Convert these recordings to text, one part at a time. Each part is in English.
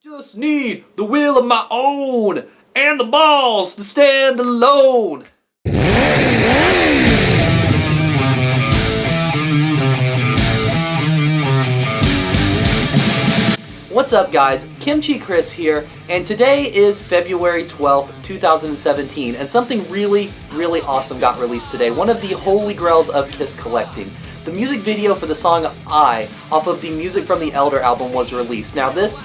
Just need the will of my own and the balls to stand alone. What's up guys, Kimchi Chris here, and today is February 12th, 2017, and something really awesome got released today, one of the holy grails of Kiss collecting. The music video for the song I, off of the Music from the Elder album, was released. Now this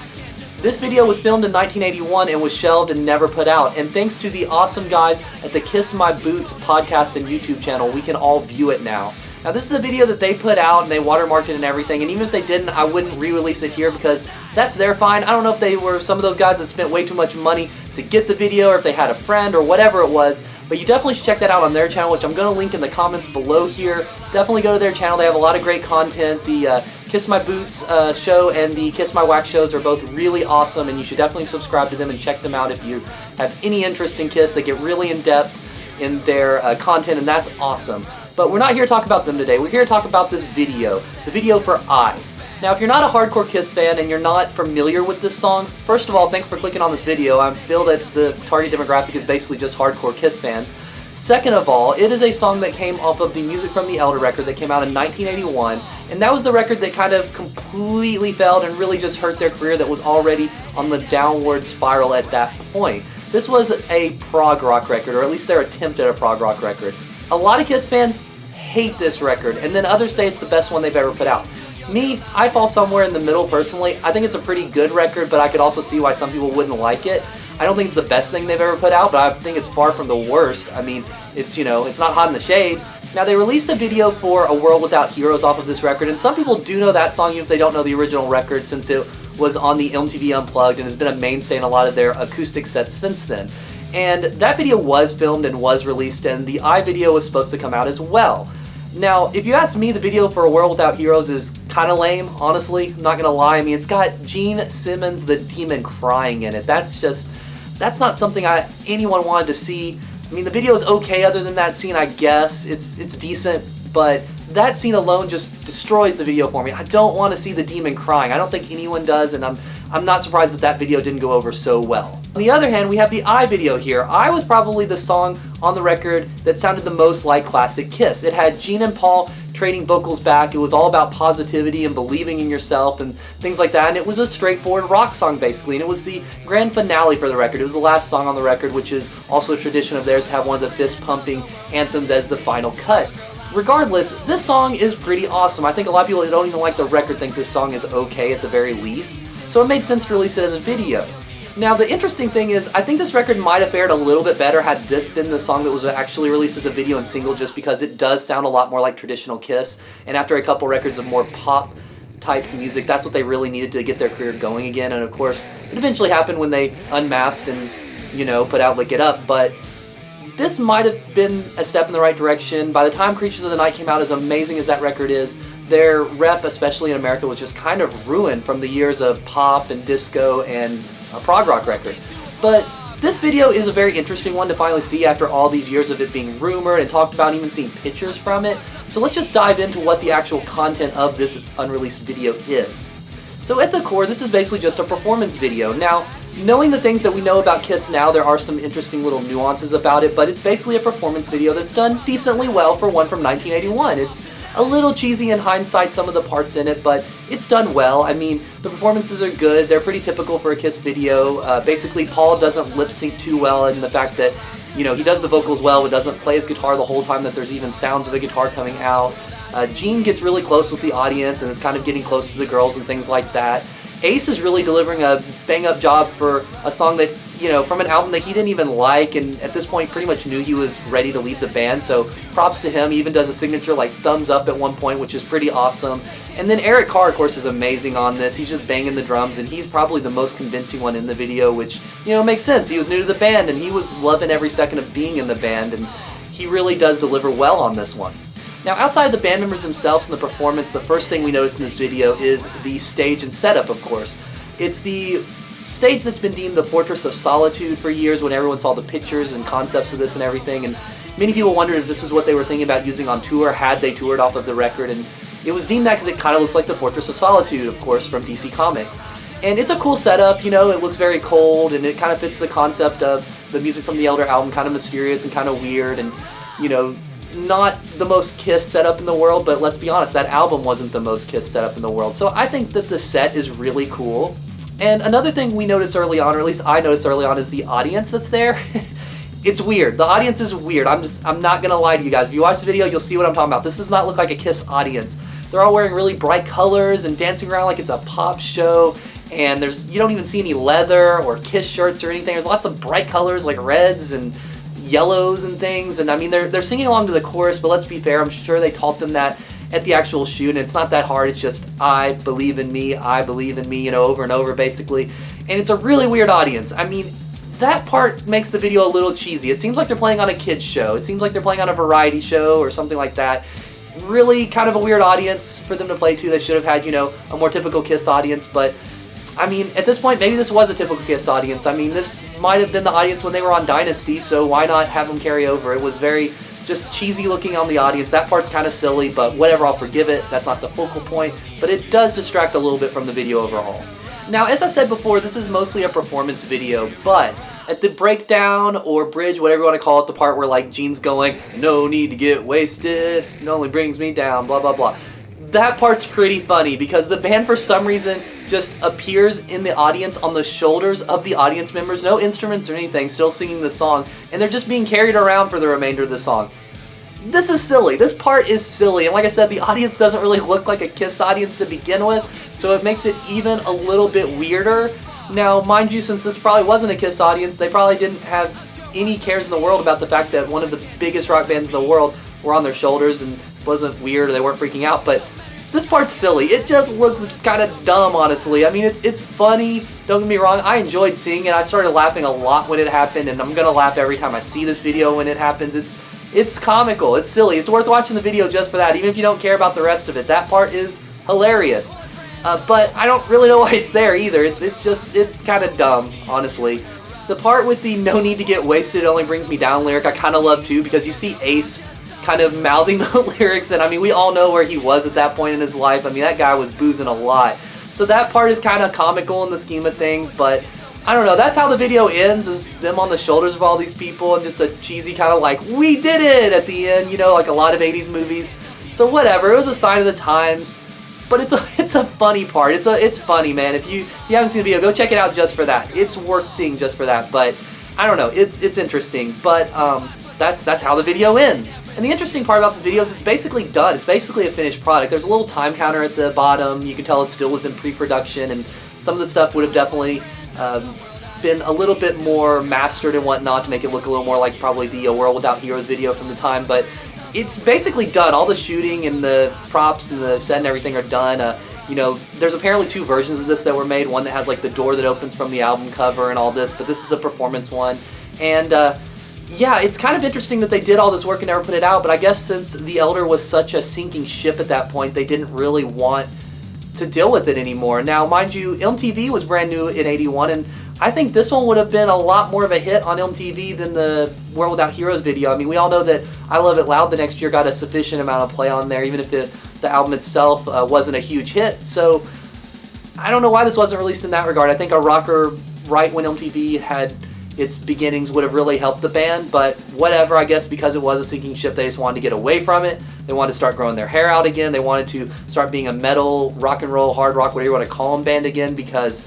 video was filmed in 1981 and was shelved and never put out, and thanks to the awesome guys at the Kiss My Boots podcast and YouTube channel, we can all view it now. Now this is a video that they put out and they watermarked it and everything, and even if they didn't, I wouldn't re-release it here because that's their fine. I don't know if they were some of those guys that spent way too much money to get the video, or if they had a friend or whatever it was, but you definitely should check that out on their channel, which I'm going to link in the comments below here. Definitely go to their channel. They have a lot of great content. The Kiss My Boots show and the Kiss My Wax shows are both really awesome, and you should definitely subscribe to them and check them out if you have any interest in Kiss. They get really in-depth in their content, and that's awesome. But we're not here to talk about them today. We're here to talk about this video, the video for I. Now, if you're not a hardcore Kiss fan and you're not familiar with this song, first of all, thanks for clicking on this video. I feel that the target demographic is basically just hardcore Kiss fans. Second of all, it is a song that came off of the Music from the Elder record that came out in 1981, and that was the record that kind of completely failed and really just hurt their career that was already on the downward spiral at that point. This was a prog rock record, or at least their attempt at a prog rock record. A lot of Kiss fans hate this record, and then others say it's the best one they've ever put out. Me, I fall somewhere in the middle personally. I think it's a pretty good record, but I could also see why some people wouldn't like it. I don't think it's the best thing they've ever put out, but I think it's far from the worst. I mean, it's, you know, it's not hot in the shade. Now, they released a video for A World Without Heroes off of this record, and some people do know that song even if they don't know the original record, since it was on the MTV Unplugged and has been a mainstay in a lot of their acoustic sets since then. And that video was filmed and was released, and the I video was supposed to come out as well. Now, if you ask me, the video for A World Without Heroes is kind of lame, honestly. I'm not gonna lie. I mean, it's got Gene Simmons the Demon crying in it. That's not something anyone wanted to see. I mean, the video is okay other than that scene, I guess. It's decent, but that scene alone just destroys the video for me. I don't want to see the demon crying. I don't think anyone does, and I'm not surprised that that video didn't go over so well. On the other hand, we have the I video here. I was probably the song on the record that sounded the most like classic Kiss. It had Gene and Paul trading vocals back. It was all about positivity and believing in yourself and things like that, and it was a straightforward rock song basically, and it was the grand finale for the record. It was the last song on the record, which is also a tradition of theirs to have one of the fist-pumping anthems as the final cut. Regardless, this song is pretty awesome. I think a lot of people that don't even like the record think this song is okay at the very least, so it made sense to release it as a video. Now, the interesting thing is, I think this record might have fared a little bit better had this been the song that was actually released as a video and single, just because it does sound a lot more like traditional Kiss, and after a couple records of more pop-type music, that's what they really needed to get their career going again, and of course, it eventually happened when they unmasked and, you know, put out Lick It Up, but this might have been a step in the right direction. By the time Creatures of the Night came out, as amazing as that record is, their rep, especially in America, was just kind of ruined from the years of pop and disco and a prog rock record. But this video is a very interesting one to finally see after all these years of it being rumored and talked about, and even seeing pictures from it. So let's just dive into what the actual content of this unreleased video is. So at the core, this is basically just a performance video. Now, knowing the things that we know about Kiss now, there are some interesting little nuances about it, but it's basically a performance video that's done decently well for one from 1981. It's a little cheesy in hindsight, some of the parts in it, but it's done well. I mean, the performances are good. They're pretty typical for a Kiss video. Basically, Paul doesn't lip sync too well, in the fact that, you know, he does the vocals well, but doesn't play his guitar the whole time that there's even sounds of a guitar coming out. Gene gets really close with the audience and is kind of getting close to the girls and things like that. Ace is really delivering a bang-up job for a song that, you know, from an album that he didn't even like, and at this point pretty much knew he was ready to leave the band, so props to him. He even does a signature like thumbs up at one point, which is pretty awesome. And then Eric Carr, of course, is amazing on this. He's just banging the drums, and he's probably the most convincing one in the video, which, you know, makes sense. He was new to the band, and he was loving every second of being in the band, and he really does deliver well on this one. Now, outside of the band members themselves and the performance, the first thing we notice in this video is the stage and setup, of course. It's the stage that's been deemed the Fortress of Solitude for years, when everyone saw the pictures and concepts of this and everything, and many people wondered if this is what they were thinking about using on tour, had they toured off of the record, and it was deemed that because it kind of looks like the Fortress of Solitude, of course, from DC Comics. And it's a cool setup, you know, it looks very cold, and it kind of fits the concept of the music from the Elder album, kind of mysterious and kind of weird, and, you know, not the most Kiss setup in the world, but let's be honest, that album wasn't the most Kiss setup in the world. So I think that the set is really cool. And another thing we noticed early on, or at least I noticed early on, is the audience that's there. It's weird. The audience is weird. I'm not gonna lie to you guys. If you watch the video, you'll see what I'm talking about. This does not look like a Kiss audience. They're all wearing really bright colors and dancing around like it's a pop show. And you don't even see any leather or Kiss shirts or anything. There's lots of bright colors like reds and yellows and things. And I mean, they're singing along to the chorus, but let's be fair, I'm sure they taught them that at the actual shoot, and it's not that hard. It's just, I believe in me, you know, over and over basically. And it's a really weird audience. I mean, that part makes the video a little cheesy. It seems like they're playing on a kids show. It seems like they're playing on a variety show or something like that. Really kind of a weird audience for them to play to. They should have had, you know, a more typical Kiss audience, but I mean, at this point, maybe this was a typical Kiss audience. I mean, this might have been the audience when they were on Dynasty, so why not have them carry over? It was very just cheesy looking on the audience. That part's kind of silly, but whatever, I'll forgive it. That's not the focal point, but it does distract a little bit from the video overall. Now, as I said before, this is mostly a performance video, but at the breakdown or bridge, whatever you want to call it, the part where like Gene's going, no need to get wasted, it only brings me down, blah, blah, blah. That part's pretty funny because the band for some reason just appears in the audience on the shoulders of the audience members, no instruments or anything, still singing the song, and they're just being carried around for the remainder of the song. This is silly. This part is silly, and like I said, the audience doesn't really look like a Kiss audience to begin with, so it makes it even a little bit weirder. Now, mind you, since this probably wasn't a Kiss audience, they probably didn't have any cares in the world about the fact that one of the biggest rock bands in the world were on their shoulders and wasn't weird or they weren't freaking out, but this part's silly. It just looks kind of dumb, honestly. I mean, it's funny, don't get me wrong. I enjoyed seeing it. I started laughing a lot when it happened, and I'm gonna laugh every time I see this video when it happens. It's comical, it's silly. It's worth watching the video just for that, even if you don't care about the rest of it. That part is hilarious. But I don't really know why it's there either. It's kind of dumb, honestly. The part with the no need to get wasted only brings me down lyric I kind of love too, because you see Ace kind of mouthing the lyrics, and I mean, we all know where he was at that point in his life. I mean, that guy was boozing a lot. So that part is kind of comical in the scheme of things, but I don't know, that's how the video ends, is them on the shoulders of all these people and just a cheesy kind of like, we did it at the end, you know, like a lot of 80s movies. So whatever, it was a sign of the times, but it's a funny part. It's funny, man. If you haven't seen the video, go check it out just for that. It's worth seeing just for that, but I don't know, it's interesting, but that's how the video ends. And the interesting part about this video is it's basically done. It's basically a finished product. There's a little time counter at the bottom. You can tell it still was in pre-production, and some of the stuff would have definitely been a little bit more mastered and whatnot to make it look a little more like probably the World Without Heroes video from the time, but it's basically done. All the shooting and the props and the set and everything are done. You know, there's apparently 2 versions of this that were made, one that has like the door that opens from the album cover and all this, but this is the performance one. And yeah, it's kind of interesting that they did all this work and never put it out, but I guess since the Elder was such a sinking ship at that point, they didn't really want to deal with it anymore. Now, mind you, MTV was brand new in '81, and I think this one would have been a lot more of a hit on MTV than the World Without Heroes video. I mean, we all know that I Love It Loud the next year got a sufficient amount of play on there, even if the album itself wasn't a huge hit. So I don't know why this wasn't released in that regard. I think a rocker right when MTV had its beginnings would have really helped the band, but whatever, I guess because it was a sinking ship, they just wanted to get away from it. They wanted to start growing their hair out again. They wanted to start being a metal, rock and roll, hard rock, whatever you want to call them, band again, because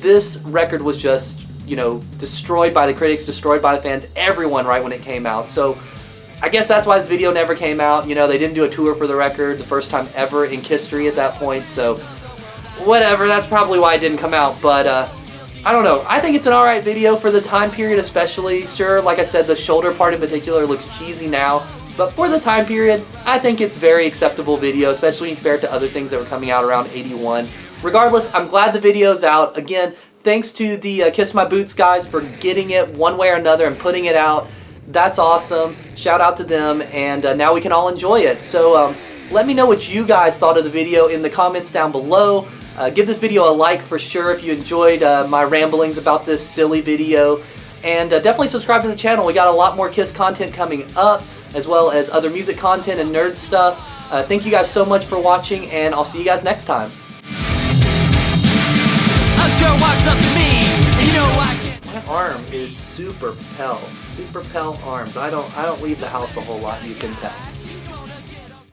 this record was just, you know, destroyed by the critics, destroyed by the fans, everyone right when it came out. So I guess that's why this video never came out. You know, they didn't do a tour for the record, the first time ever in history at that point, so whatever, that's probably why it didn't come out, but I don't know. I think it's an alright video for the time period especially. Sure, like I said, the shoulder part in particular looks cheesy now, but for the time period, I think it's very acceptable video, especially compared to other things that were coming out around '81. Regardless, I'm glad the video's out. Again, thanks to the Kiss My Boots guys for getting it one way or another and putting it out. That's awesome. Shout out to them, and now we can all enjoy it. So let me know what you guys thought of the video in the comments down below. Give this video a like for sure if you enjoyed my ramblings about this silly video. And definitely subscribe to the channel. We got a lot more Kiss content coming up, as well as other music content and nerd stuff. Thank you guys so much for watching, and I'll see you guys next time. girl walks up to me, and you know I can't. My arm is super Pel arms. I don't leave the house a whole lot, you can tell.